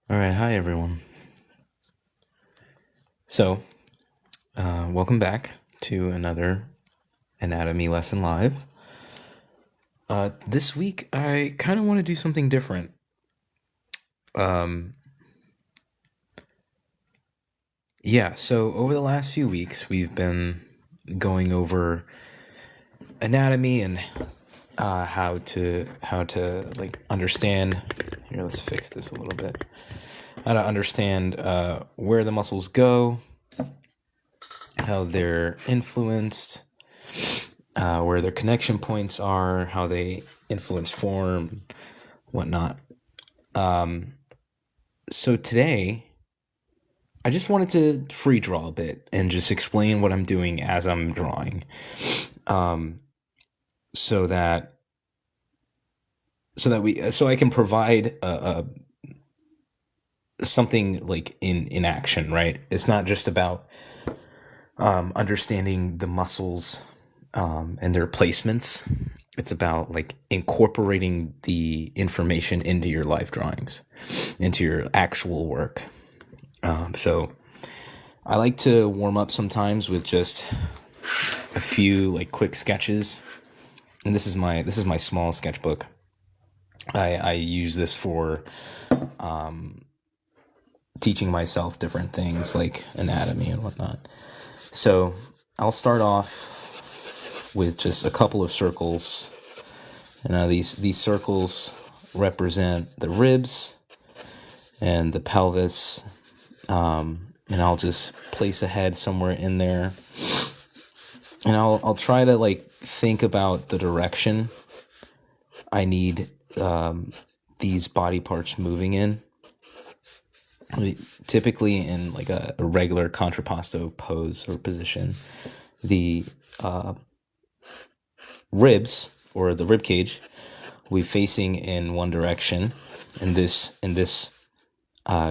All right, hi everyone. So, welcome back to another anatomy lesson live. This week, I kind of want to do something different. Um, yeah, so over the last few weeks, we've been going over anatomy and how to like understand. Here, let's fix this a little bit. How to understand where the muscles go, how they're influenced, where their connection points are, how they influence form, whatnot. So today, I just wanted to free draw a bit and just explain what I'm doing as I'm drawing, um, so that so I can provide something like in action. Right? It's not just about understanding the muscles and their placements. It's about like incorporating the information into your life drawings, into your actual work. So I like to warm up sometimes with just a few like quick sketches, and this is my small sketchbook. I use this for teaching myself different things like anatomy and whatnot. So I'll start off with just a couple of circles. And now these circles represent the ribs and the pelvis, and I'll just place a head somewhere in there, and I'll try to like think about the direction I need these body parts moving in. Typically, in like a regular contrapposto pose or position, the ribs or the rib cage will be facing in one direction. In this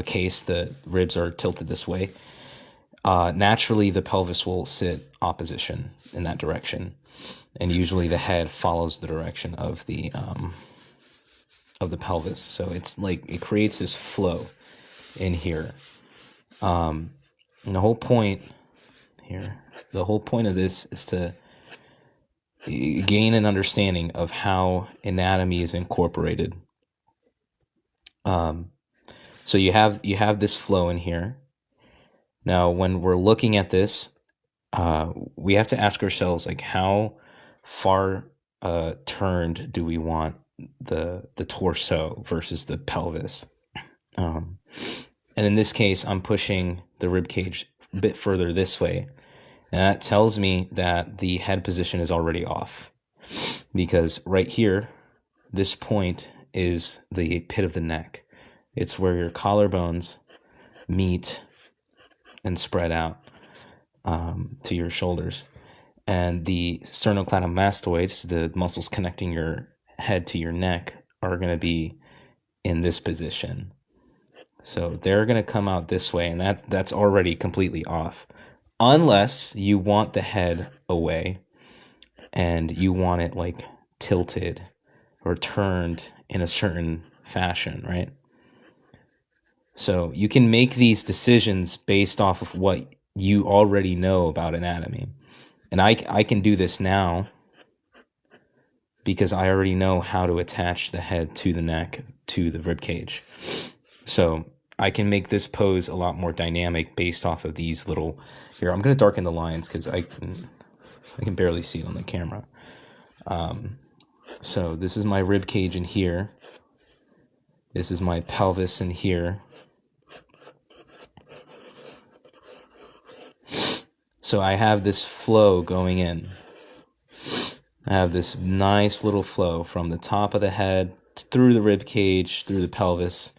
case, the ribs are tilted this way. Naturally, the pelvis will sit opposition in that direction, and usually the head follows the direction of the pelvis. So it's like it creates this flow in here. And the whole point of this is to gain an understanding of how anatomy is incorporated. So you have this flow in here. Now, when we're looking at this, we have to ask ourselves like how far turned do we want the torso versus the pelvis. And in this case, I'm pushing the rib cage a bit further this way. And that tells me that the head position is already off. Because right here, this point is the pit of the neck. It's where your collarbones meet and spread out to your shoulders. And the sternocleidomastoids, the muscles connecting your head to your neck, are going to be in this position. So they're going to come out this way, and that's already completely off. Unless you want the head away and you want it like tilted or turned in a certain fashion, right? So you can make these decisions based off of what you already know about anatomy. And I can do this now because I already know how to attach the head to the neck to the rib cage. So I can make this pose a lot more dynamic based off of these little. Here, I'm going to darken the lines because I can barely see it on the camera. So this is my rib cage in here. This is my pelvis in here. So I have this flow going in. I have this nice little flow from the top of the head through the rib cage, through the pelvis.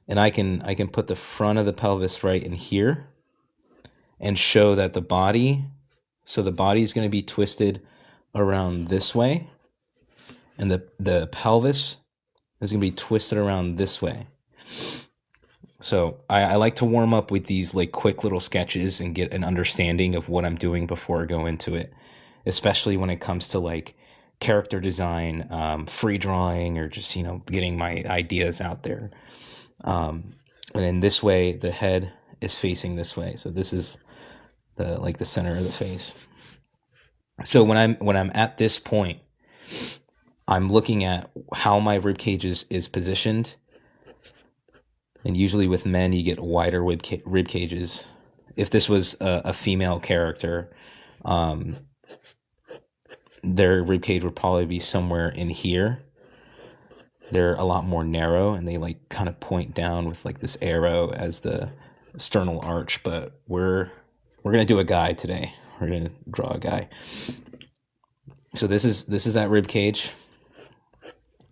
And I can put the front of the pelvis right in here and show that the body is going to be twisted around this way, and the pelvis is going to be twisted around this way. So I like to warm up with these like quick little sketches and get an understanding of what I'm doing before I go into it, especially when it comes to like character design, free drawing, or just getting my ideas out there. And in this way, the head is facing this way. So this is the center of the face. So when I'm at this point, I'm looking at how my rib cage is positioned. And usually with men, you get wider rib cages. If this was a female character, their rib cage would probably be somewhere in here. They're a lot more narrow, and they like kind of point down with like this arrow as the sternal arch. But we're gonna do a guy today. We're gonna draw a guy. So this is that rib cage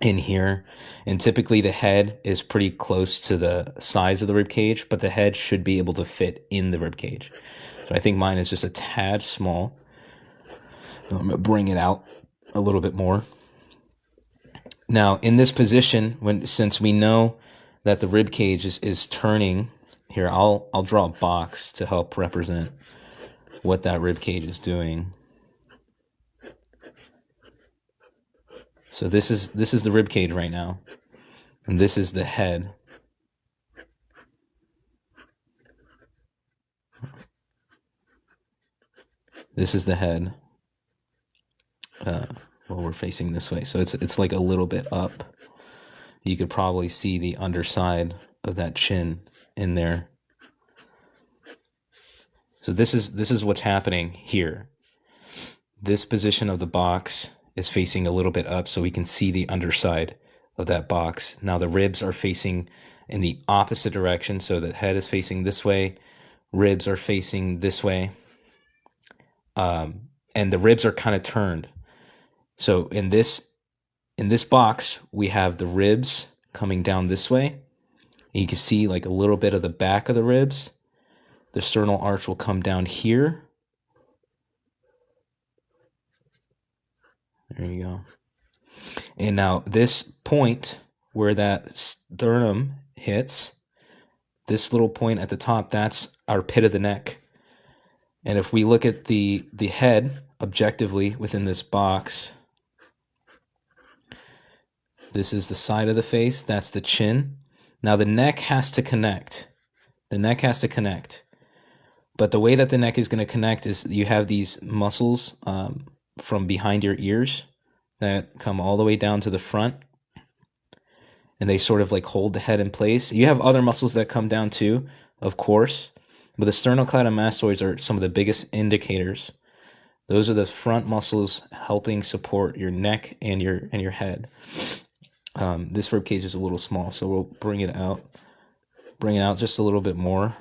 in here, and typically the head is pretty close to the size of the rib cage, but the head should be able to fit in the rib cage. So I think mine is just a tad small. I'm gonna bring it out a little bit more. Now in this position, since we know that the rib cage is turning here, I'll draw a box to help represent what that rib cage is doing. So this is the rib cage right now, and this is the head. This is the head. Well, we're facing this way, so it's like a little bit up. You could probably see the underside of that chin in there. So this is what's happening here. This position of the box is facing a little bit up, so we can see the underside of that box. Now the ribs are facing in the opposite direction, so the head is facing this way, ribs are facing this way, and the ribs are kind of turned. So in this box, we have the ribs coming down this way. And you can see like a little bit of the back of the ribs. The sternal arch will come down here. There you go. And now this point where that sternum hits, this little point at the top, that's our pit of the neck. And if we look at the head objectively within this box, this is the side of the face, that's the chin. Now the neck has to connect. The neck has to connect. But the way that the neck is going to connect is you have these muscles from behind your ears that come all the way down to the front, and they sort of like hold the head in place. You have other muscles that come down too, of course, but the sternocleidomastoids are some of the biggest indicators. Those are the front muscles helping support your neck and your head. This rib cage is a little small, so we'll bring it out just a little bit more.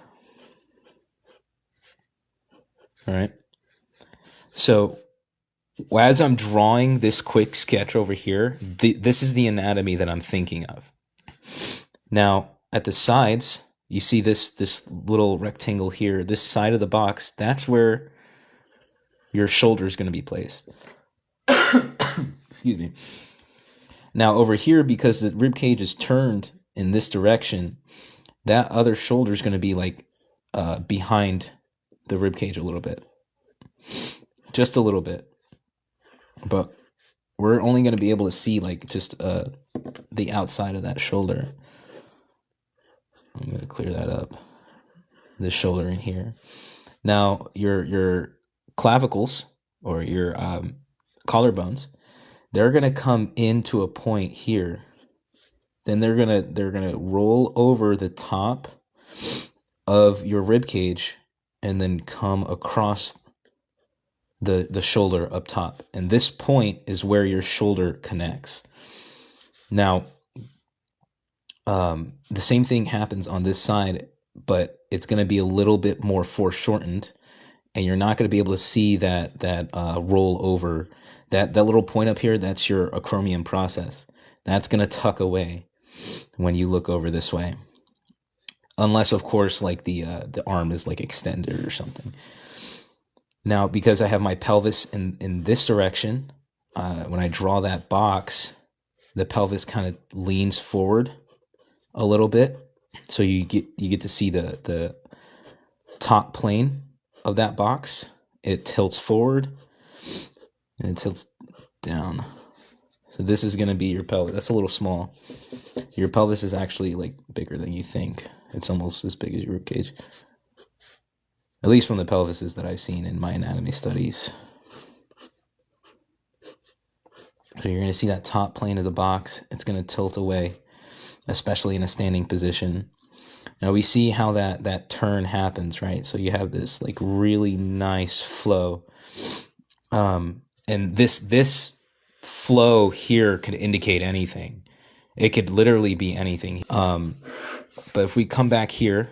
All right. So as I'm drawing this quick sketch over here, this is the anatomy that I'm thinking of. Now, at the sides, you see this little rectangle here, this side of the box, that's where your shoulder is going to be placed. Excuse me. Now, over here, because the rib cage is turned in this direction, that other shoulder is going to be like behind the rib cage a little bit. Just a little bit. But we're only going to be able to see like just the outside of that shoulder. I'm going to clear that up. This shoulder in here. Now your clavicles or your collarbones, they're going to come into a point here. Then they're going to roll over the top of your rib cage and then come across the shoulder up top. And this point is where your shoulder connects. Now, the same thing happens on this side, but it's going to be a little bit more foreshortened, and you're not going to be able to see that roll over. That little point up here, that's your acromion process. That's going to tuck away when you look over this way. Unless, of course, like the arm is like extended or something. Now, because I have my pelvis in this direction, when I draw that box, the pelvis kind of leans forward a little bit, so you get to see the top plane of that box. It tilts forward and it tilts down. So this is going to be your pelvis. That's a little small. Your pelvis is actually like bigger than you think. It's almost as big as your rib cage. At least from the pelvises that I've seen in my anatomy studies. So you're going to see that top plane of the box. It's going to tilt away, especially in a standing position. Now we see how that turn happens, right? So you have this like really nice flow. And this flow here could indicate anything. It could literally be anything. But if we come back here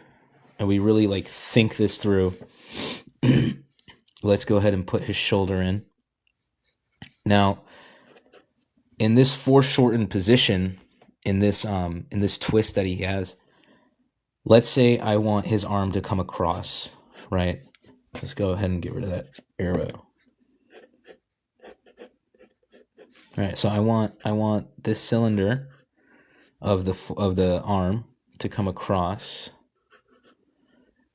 and we really like think this through, let's go ahead and put his shoulder in. Now, in this foreshortened position, in this twist that he has, let's say I want his arm to come across, right? Let's go ahead and get rid of that arrow. All right, so I want this cylinder of the arm to come across,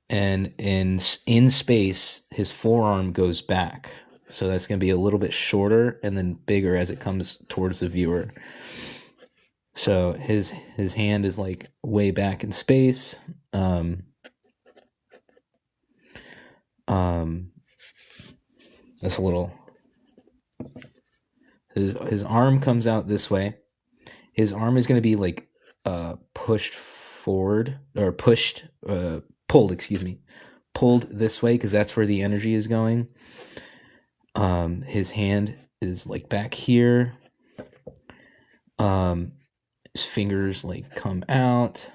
and in space his forearm goes back. So that's going to be a little bit shorter and then bigger as it comes towards the viewer. So his hand is like way back in space. That's a little. His arm comes out this way. His arm is going to be like pushed forward, or pulled, excuse me, pulled this way because that's where the energy is going. His hand is like back here. His fingers like come out,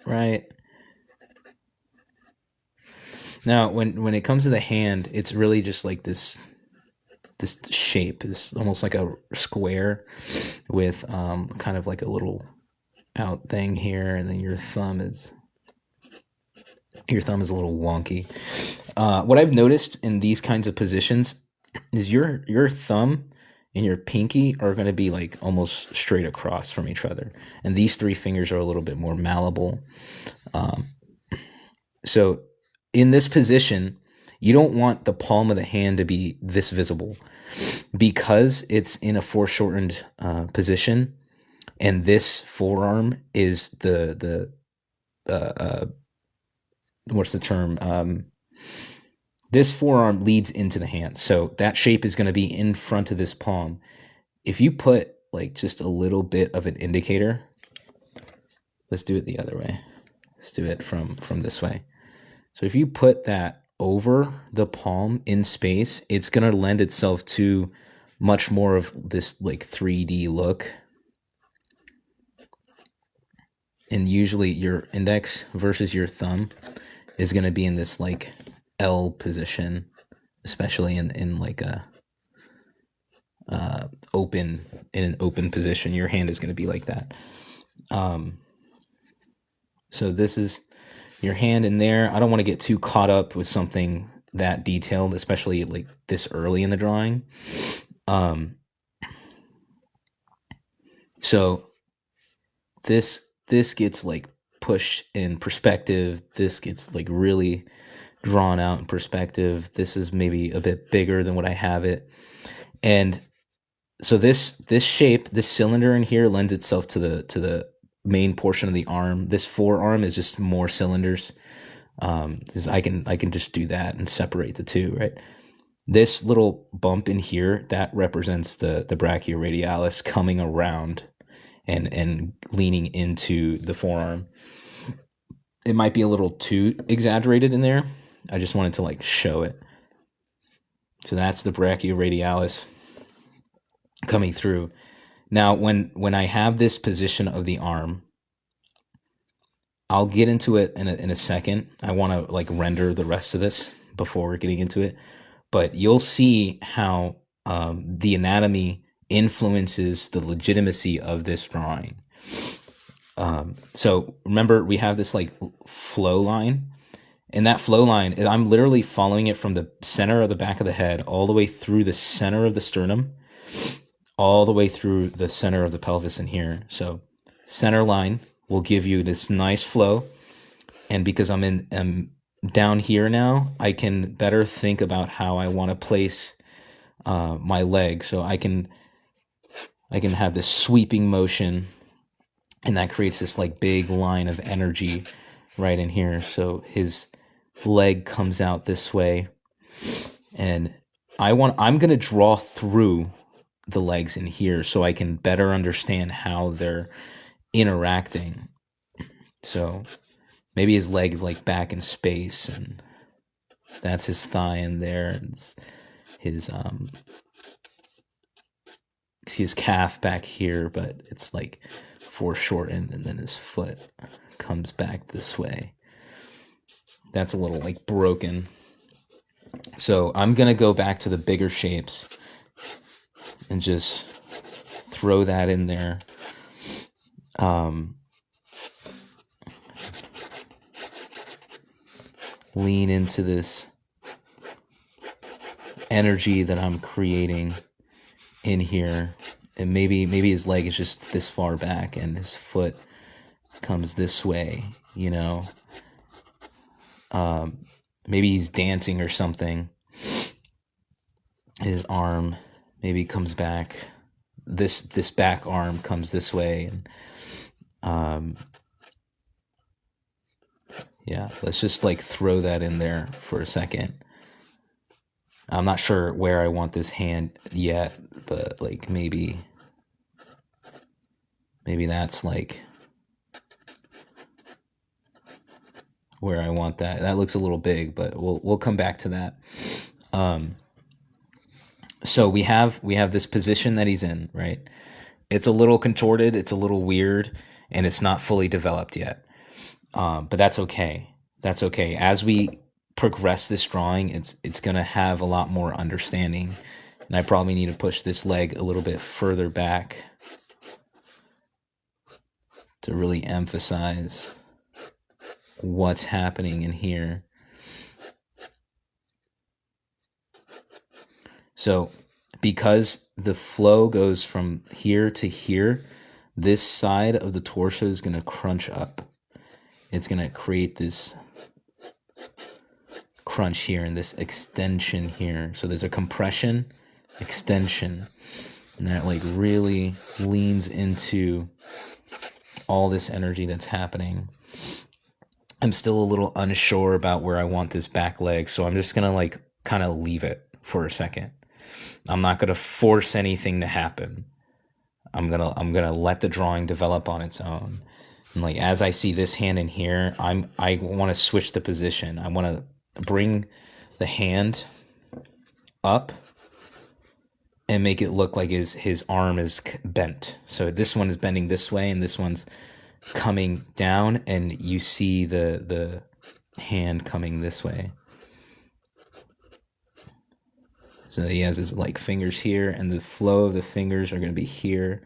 right? Now, when it comes to the hand, it's really just like this shape, this almost like a square with kind of like a little out thing here, and then your thumb is a little wonky. What I've noticed in these kinds of positions is your thumb and your pinky are going to be like almost straight across from each other, and these three fingers are a little bit more malleable. So in this position, you don't want the palm of the hand to be this visible, because it's in a foreshortened position, and this forearm is the what's the term? This forearm leads into the hand, so that shape is going to be in front of this palm. If you put like just a little bit of an indicator, let's do it the other way. Let's do it from this way. So if you put that over the palm in space, it's going to lend itself to much more of this like 3D look. And usually your index versus your thumb is going to be in this like L position, especially in like a in an open position. Your hand is going to be like that. So this is your hand in there. I don't want to get too caught up with something that detailed, especially like this early in the drawing. So this gets like pushed in perspective. This gets like really drawn out in perspective. This is maybe a bit bigger than what I have it. And so this shape, this cylinder in here lends itself to the main portion of the arm. This forearm is just more cylinders. I can just do that and separate the two, right? This little bump in here, that represents the brachioradialis coming around and leaning into the forearm. It might be a little too exaggerated in there. I just wanted to like show it. So that's the brachioradialis coming through. Now, when I have this position of the arm, I'll get into it in a second. I want to like render the rest of this before getting into it, but you'll see how the anatomy influences the legitimacy of this drawing. So remember, we have this like flow line, and that flow line, I'm literally following it from the center of the back of the head all the way through the center of the sternum, all the way through the center of the pelvis in here. So center line will give you this nice flow. And because I'm down here now, I can better think about how I want to place my leg. So I can have this sweeping motion, and that creates this like big line of energy right in here. So his leg comes out this way, and I'm going to draw through the legs in here so I can better understand how they're interacting. So maybe his leg is like back in space, and that's his thigh in there, and it's his calf back here, but it's like foreshortened, and then his foot comes back this way. That's a little like broken. So I'm gonna go back to the bigger shapes and just throw that in there. Lean into this energy that I'm creating in here. And maybe his leg is just this far back and his foot comes this way, you know. Maybe he's dancing or something. His arm maybe comes back. This back arm comes this way, and yeah, let's just like throw that in there for a second. I'm not sure where I want this hand yet, but like maybe that's like where I want that. That looks a little big, but we'll come back to that. So we have this position that he's in, right? It's a little contorted, it's a little weird, and it's not fully developed yet. But that's okay. That's okay. As we progress this drawing, it's gonna have a lot more understanding, and I probably need to push this leg a little bit further back to really emphasize what's happening in here. So because the flow goes from here to here, this side of the torso is going to crunch up. It's going to create this crunch here and this extension here. So there's a compression, extension, and that like really leans into all this energy that's happening. I'm still a little unsure about where I want this back leg, so I'm just going to like kind of leave it for a second. I'm not going to force anything to happen. I'm going to let the drawing develop on its own. And like as I see this hand in here, I want to switch the position. I want to bring the hand up and make it look like his arm is bent. So this one is bending this way and this one's coming down, and you see the hand coming this way. So he has his like fingers here, and the flow of the fingers are going to be here.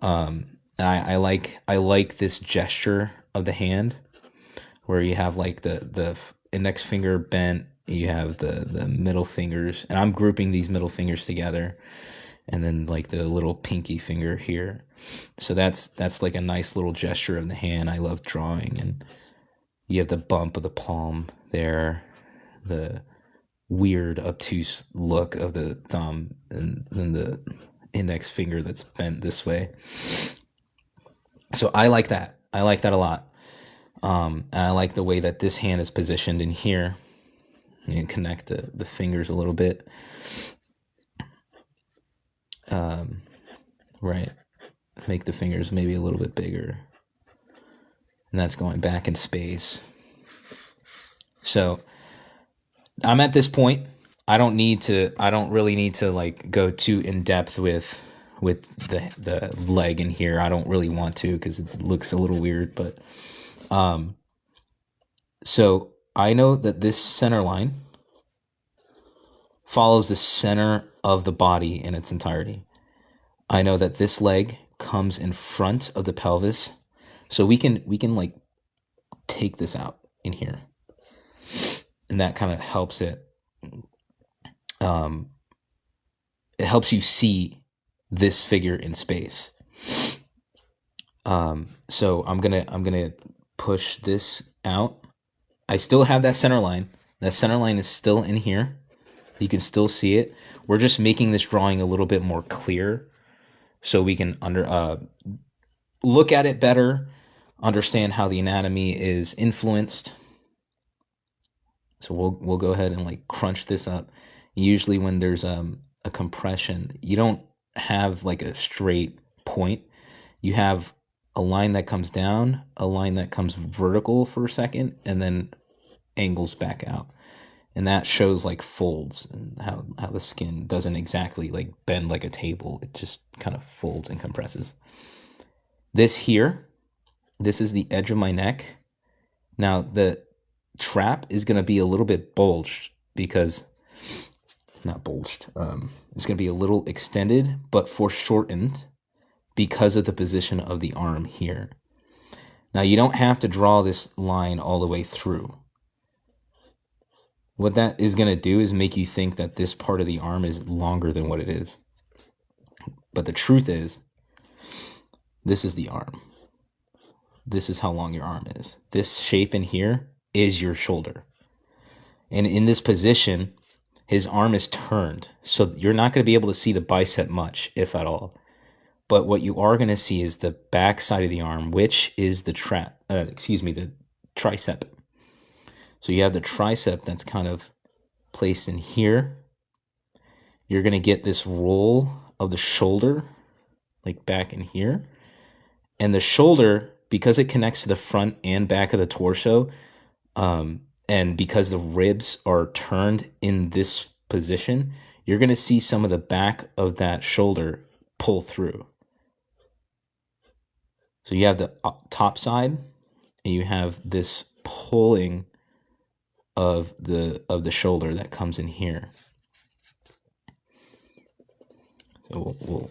And I like this gesture of the hand, where you have like the index finger bent, you have the middle fingers, and I'm grouping these middle fingers together, and then like the little pinky finger here. So that's like a nice little gesture of the hand I love drawing. And you have the bump of the palm there, the weird obtuse look of the thumb, and then the index finger that's bent this way. So I like that. I like that a lot. And I like the way that this hand is positioned in here. You can connect the fingers a little bit. Right. Make the fingers maybe a little bit bigger. And that's going back in space. So I'm at this point. I don't really need to like go too in depth with the leg in here. I don't really want to, because it looks a little weird, but so I know that this center line follows the center of the body in its entirety. I know that this leg comes in front of the pelvis, so we can like take this out in here, and that kind of helps it. It helps you see this figure in space. So I'm gonna push this out. I still have that center line. That center line is still in here. You can still see it. We're just making this drawing a little bit more clear, so we can look at it better. understand how the anatomy is influenced. So we'll go ahead and like crunch this up. Usually when there's a compression, you don't have like a straight point. You have a line that comes down, a line that comes vertical for a second, and then angles back out. And that shows like folds and how the skin doesn't exactly like bend like a table. It just kind of folds and compresses. This here, this is the edge of my neck. Now the trap is going to be a little bit bulged because, not bulged, it's going to be a little extended but foreshortened because of the position of the arm here. Now you don't have to draw this line all the way through. What that is going to do is make you think that this part of the arm is longer than what it is. But the truth is, this is the arm. This is how long your arm is. This shape in here is your shoulder. And in this position, his arm is turned. So you're not going to be able to see the bicep much, if at all. But what you are going to see is the back side of the arm, which is the the tricep. So you have the tricep that's kind of placed in here. You're going to get this roll of the shoulder, like back in here. And the shoulder, because it connects to the front and back of the torso, and because the ribs are turned in this position, you're going to see some of the back of that shoulder pull through. So you have the top side, and you have this pulling of the shoulder that comes in here. So we'll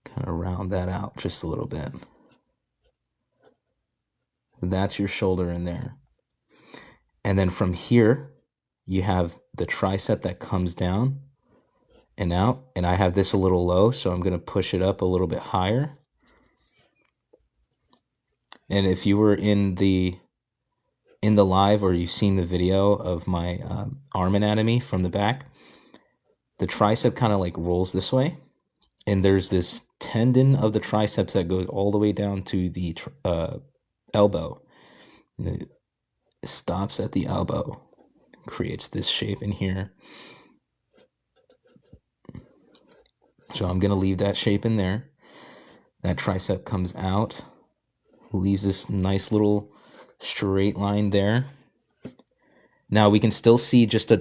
kind of round that out just a little bit. So that's your shoulder in there. And then from here, you have the tricep that comes down and out. And I have this a little low, so I'm going to push it up a little bit higher. And if you were in the live, or you've seen the video of my arm anatomy from the back, the tricep kind of like rolls this way, and there's this tendon of the triceps that goes all the way down to the elbow. And it stops at the elbow, creates this shape in here. So I'm going to leave that shape in there. That tricep comes out, leaves this nice little straight line there. Now we can still see just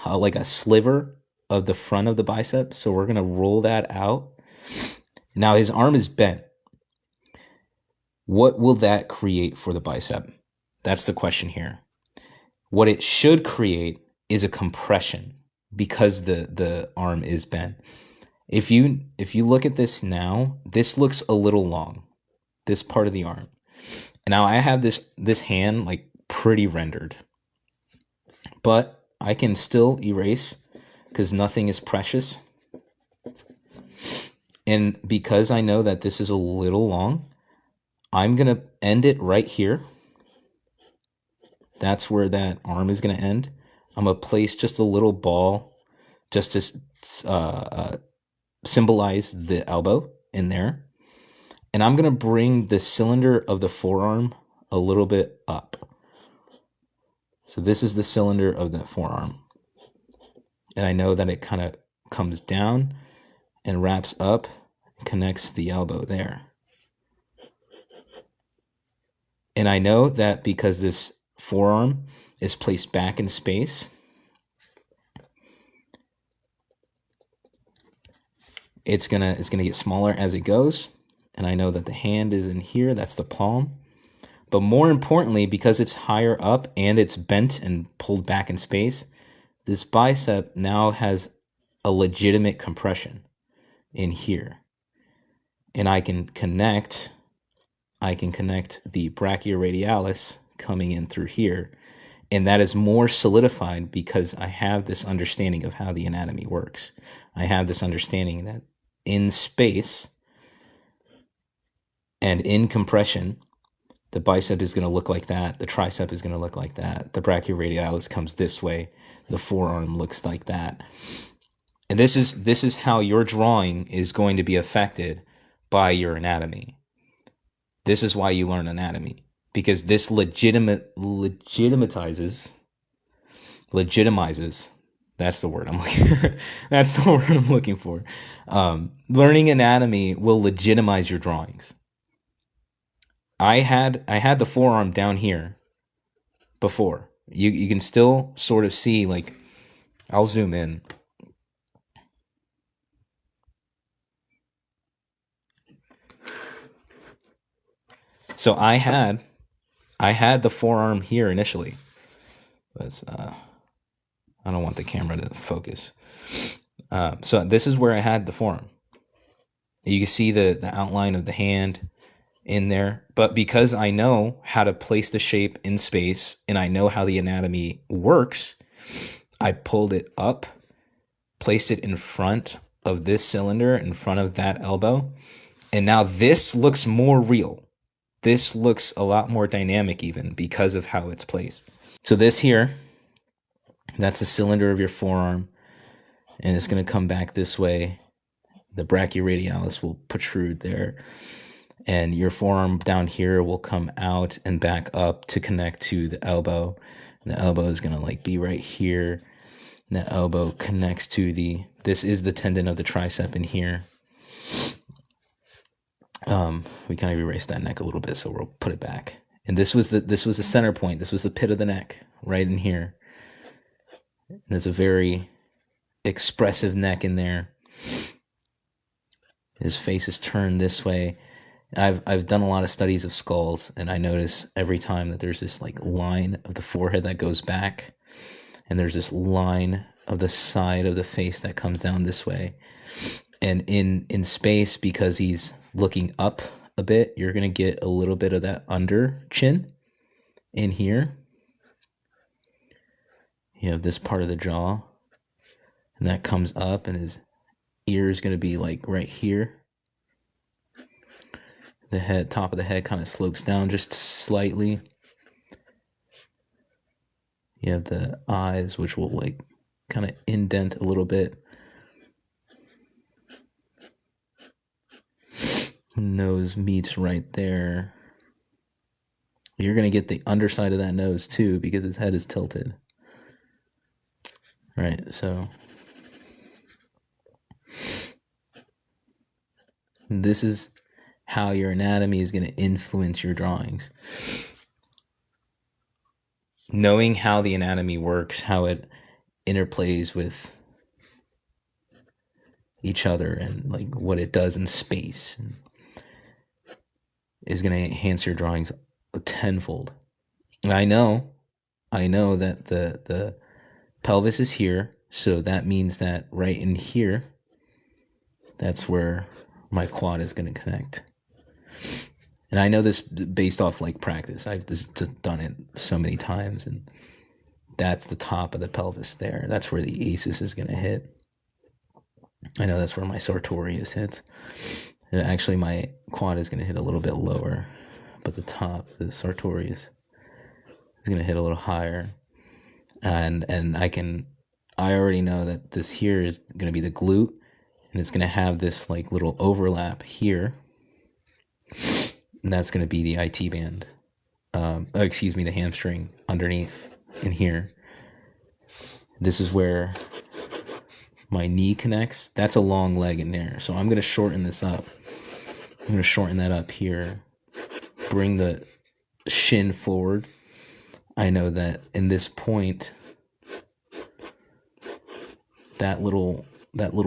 like a sliver of the front of the bicep, so we're going to roll that out. Now his arm is bent. What will that create for the bicep? That's the question here. What it should create is a compression because the arm is bent. If you look at this now, this looks a little long, this part of the arm. And now I have this hand like pretty rendered, but I can still erase because nothing is precious. And because I know that this is a little long, I'm going to end it right here. That's where that arm is going to end. I'm going to place just a little ball just to symbolize the elbow in there. And I'm going to bring the cylinder of the forearm a little bit up. So this is the cylinder of the forearm. And I know that it kind of comes down and wraps up and connects the elbow there. And I know that because this forearm is placed back in space, it's gonna get smaller as it goes. And I know that the hand is in here, that's the palm. But more importantly, because it's higher up and it's bent and pulled back in space, this bicep now has a legitimate compression in here. And I can connect the brachioradialis coming in through here. And that is more solidified because I have this understanding of how the anatomy works. I have this understanding that in space and in compression, the bicep is going to look like that. The tricep is going to look like that. The brachioradialis comes this way. The forearm looks like that. And this is how your drawing is going to be affected by your anatomy. This is why you learn anatomy, because this legitimizes. That's the word I'm looking. That's the word I'm looking for. Learning anatomy will legitimize your drawings. I had the forearm down here before. You can still sort of see, like, I'll zoom in. So I had the forearm here initially. Let's I don't want the camera to focus. So this is where I had the forearm. You can see the outline of the hand in there, but because I know how to place the shape in space and I know how the anatomy works, I pulled it up, placed it in front of this cylinder, in front of that elbow, and now this looks more real. This looks a lot more dynamic even because of how it's placed. So this here, that's the cylinder of your forearm, and it's going to come back this way. The brachioradialis will protrude there, and your forearm down here will come out and back up to connect to the elbow. And the elbow is going to like be right here. And the elbow connects to this is the tendon of the tricep in here. We kind of erased that neck a little bit, so we'll put it back. And this was the center point. This was the pit of the neck, right in here. And there's a very expressive neck in there. His face is turned this way. I've done a lot of studies of skulls, and I notice every time that there's this like line of the forehead that goes back, and there's this line of the side of the face that comes down this way. And in space, because he's looking up a bit, you're going to get a little bit of that under chin in here. You have this part of the jaw, and that comes up, and his ear is going to be like right here. The head, top of the head kind of slopes down just slightly. You have the eyes, which will like kind of indent a little bit. Nose meets right there. You're going to get the underside of that nose too, because his head is tilted. Right, so this is how your anatomy is going to influence your drawings. Knowing how the anatomy works, how it interplays with each other, and like what it does in space, is going to enhance your drawings tenfold. I know that the pelvis is here, so that means that right in here, that's where my quad is going to connect. And I know this based off like practice. I've just done it so many times, and that's the top of the pelvis there. That's where the ASIS is going to hit. I know that's where my sartorius hits. And actually, my quad is going to hit a little bit lower, but the top, the sartorius, is going to hit a little higher. And I already know that this here is going to be the glute, and it's going to have this like little overlap here, and that's going to be the IT band. The hamstring underneath in here. This is where my knee connects. That's a long leg in there, so I'm going to shorten this up. I'm going to shorten that up here, bring the shin forward. I know that in this point, that little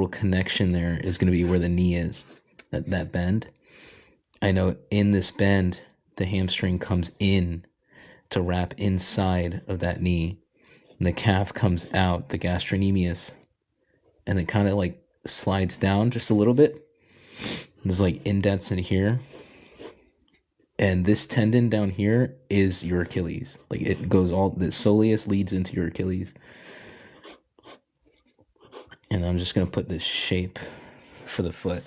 connection there is going to be where the knee is, that bend. I know in this bend, the hamstring comes in to wrap inside of that knee, and the calf comes out, the gastrocnemius, and it kind of like slides down just a little bit. There's like indents in here. And this tendon down here is your Achilles. Like it goes the soleus leads into your Achilles. And I'm just going to put this shape for the foot.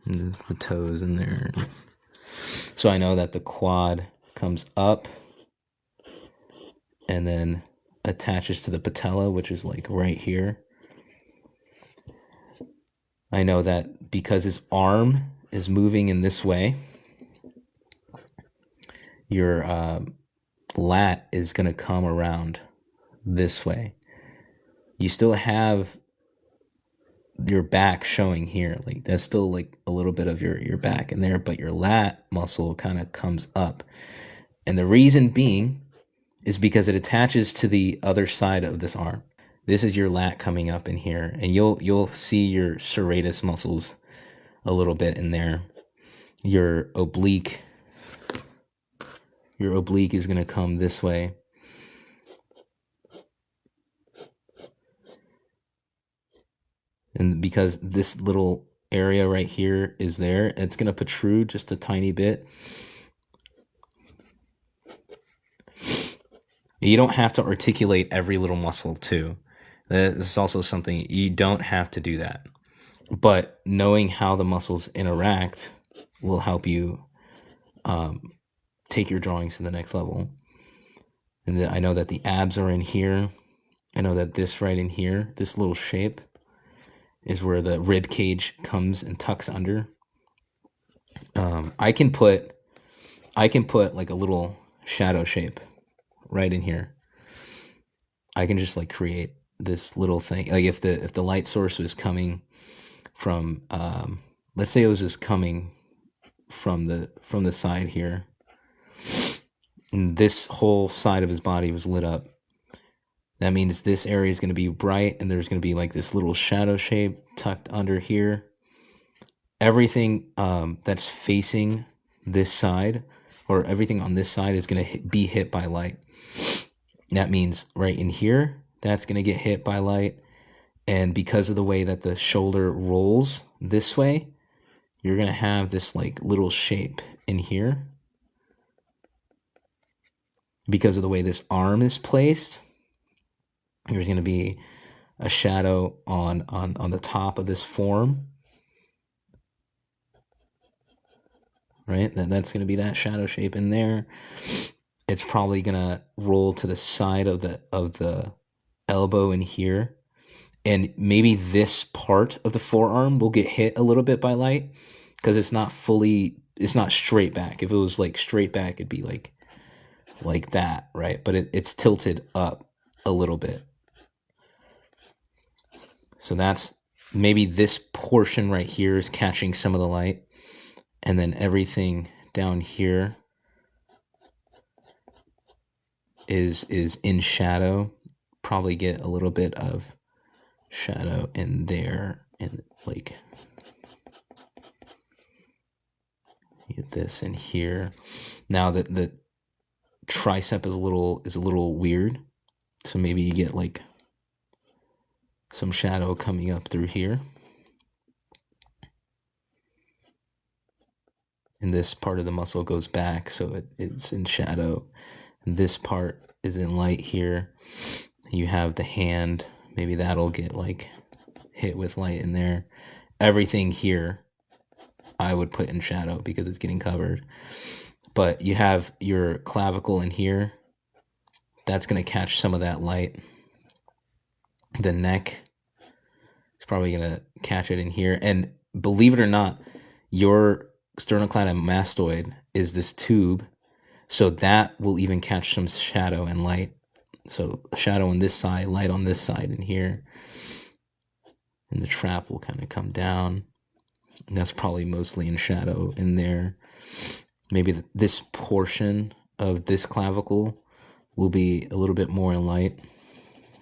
And there's the toes in there. So I know that the quad comes up and then attaches to the patella, which is like right here. I know that because his arm is moving in this way, your lat is going to come around this way. You still have your back showing here. Like that's still like a little bit of your back in there, but your lat muscle kind of comes up. And the reason being is because it attaches to the other side of this arm. This is your lat coming up in here, and you'll see your serratus muscles a little bit in there. Your oblique is going to come this way. And because this little area right here is there, it's going to protrude just a tiny bit. You don't have to articulate every little muscle too. This is also something you don't have to do that. But knowing how the muscles interact will help you take your drawings to the next level. And I know that the abs are in here. I know that this right in here, this little shape, is where the rib cage comes and tucks under. I can put like a little shadow shape right in here. I can just like create this little thing. Like if the light source was coming from, let's say it was just coming from the side here, and this whole side of his body was lit up. That means this area is going to be bright, and there's going to be like this little shadow shape tucked under here. Everything that's facing this side, or everything on this side, is going to be hit by light. That means right in here, that's going to get hit by light. And because of the way that the shoulder rolls this way, you're going to have this like little shape in here. Because of the way this arm is placed, there's going to be a shadow on the top of this form. Right? That's going to be that shadow shape in there. It's probably going to roll to the side of the elbow in here. And maybe this part of the forearm will get hit a little bit by light because it's not straight back. If it was like straight back, it'd be like that, right? But it's tilted up a little bit. So that's maybe this portion right here is catching some of the light. And then everything down here is in shadow. Probably get a little bit of shadow in there, and like get this in here. Now that the tricep is a little weird, so maybe you get like some shadow coming up through here. And this part of the muscle goes back, so it's in shadow. And this part is in light here. You have the hand, maybe that'll get like hit with light in there. Everything here I would put in shadow because it's getting covered. But you have your clavicle in here. That's going to catch some of that light. The neck is probably going to catch it in here. And believe it or not, your sternocleidomastoid is this tube, so that will even catch some shadow and light. So shadow on this side, light on this side in here. And the trap will kind of come down. And that's probably mostly in shadow in there. Maybe this portion of this clavicle will be a little bit more in light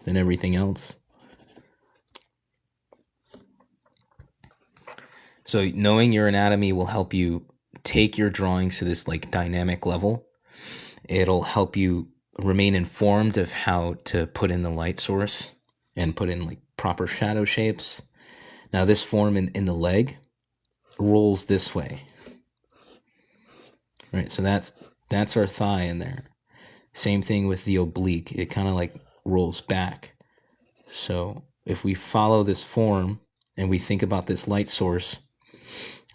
than everything else. So knowing your anatomy will help you take your drawings to this like dynamic level. It'll help you remain informed of how to put in the light source and put in like proper shadow shapes. Now this form in the leg rolls this way. Right, so that's our thigh in there. Same thing with the oblique. It kind of like rolls back. So if we follow this form and we think about this light source,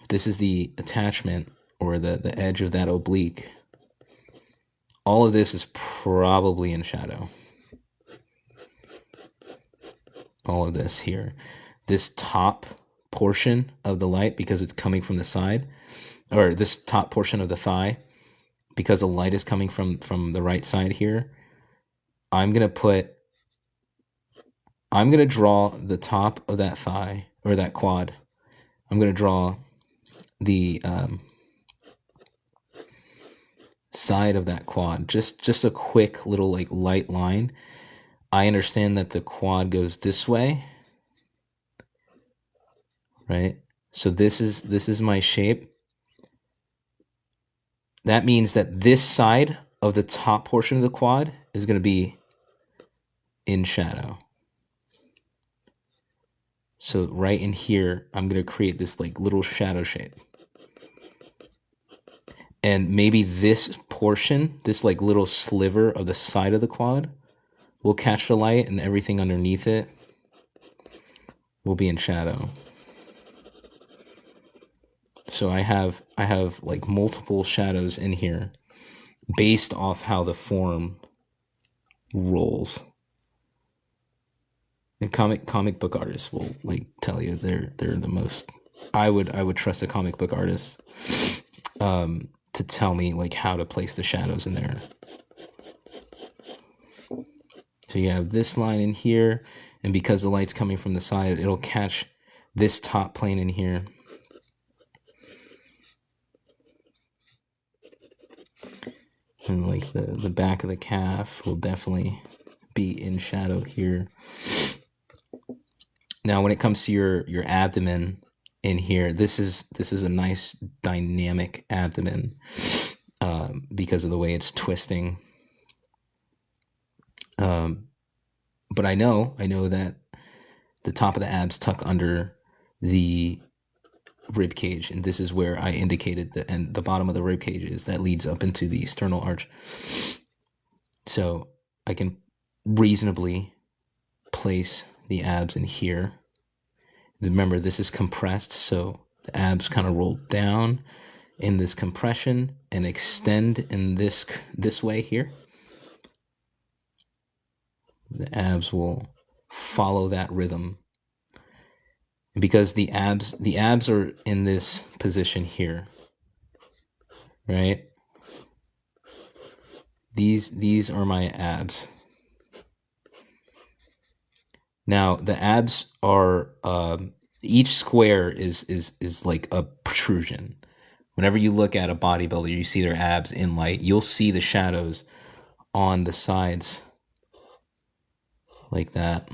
this is the attachment or the edge of that oblique. All of this is probably in shadow. All of this here. This top portion of the light because it's coming from the side, or this top portion of the thigh, because the light is coming from the right side here, I'm going to draw the top of that thigh, or that quad. I'm going to draw the side of that quad, just a quick little like light line. I understand that the quad goes this way, right? So this is my shape. That means that this side of the top portion of the quad is going to be in shadow. So right in here, I'm going to create this like little shadow shape. And maybe this portion, this like little sliver of the side of the quad, will catch the light, and everything underneath it will be in shadow. So I have like multiple shadows in here based off how the form rolls. And comic book artists will like tell you they're the most. I would trust a comic book artist to tell me like how to place the shadows in there. So you have this line in here, and because the light's coming from the side, it'll catch this top plane in here. And like the back of the calf will definitely be in shadow here. Now, when it comes to your abdomen in here, this is a nice dynamic abdomen because of the way it's twisting. But I know that the top of the abs tuck under the rib cage, and this is where I indicated the bottom of the rib cage is that leads up into the sternal arch. So I can reasonably place the abs in here. Remember, this is compressed, so the abs kind of roll down in this compression and extend in this way here. The abs will follow that rhythm. And because the abs are in this position here, right? These are my abs. Now the abs are each square is like a protrusion. Whenever you look at a bodybuilder, you see their abs in light. You'll see the shadows on the sides like that.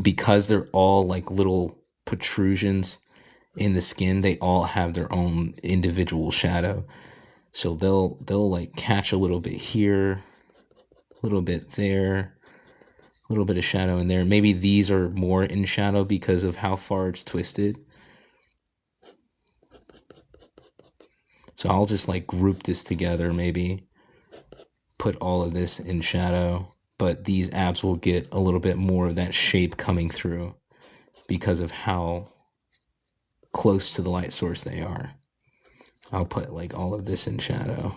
Because they're all like little protrusions in the skin, they all have their own individual shadow. So they'll like catch a little bit here, a little bit there, a little bit of shadow in there. Maybe these are more in shadow because of how far it's twisted. So I'll just like group this together, maybe put all of this in shadow, but these abs will get a little bit more of that shape coming through because of how close to the light source they are. I'll put like all of this in shadow.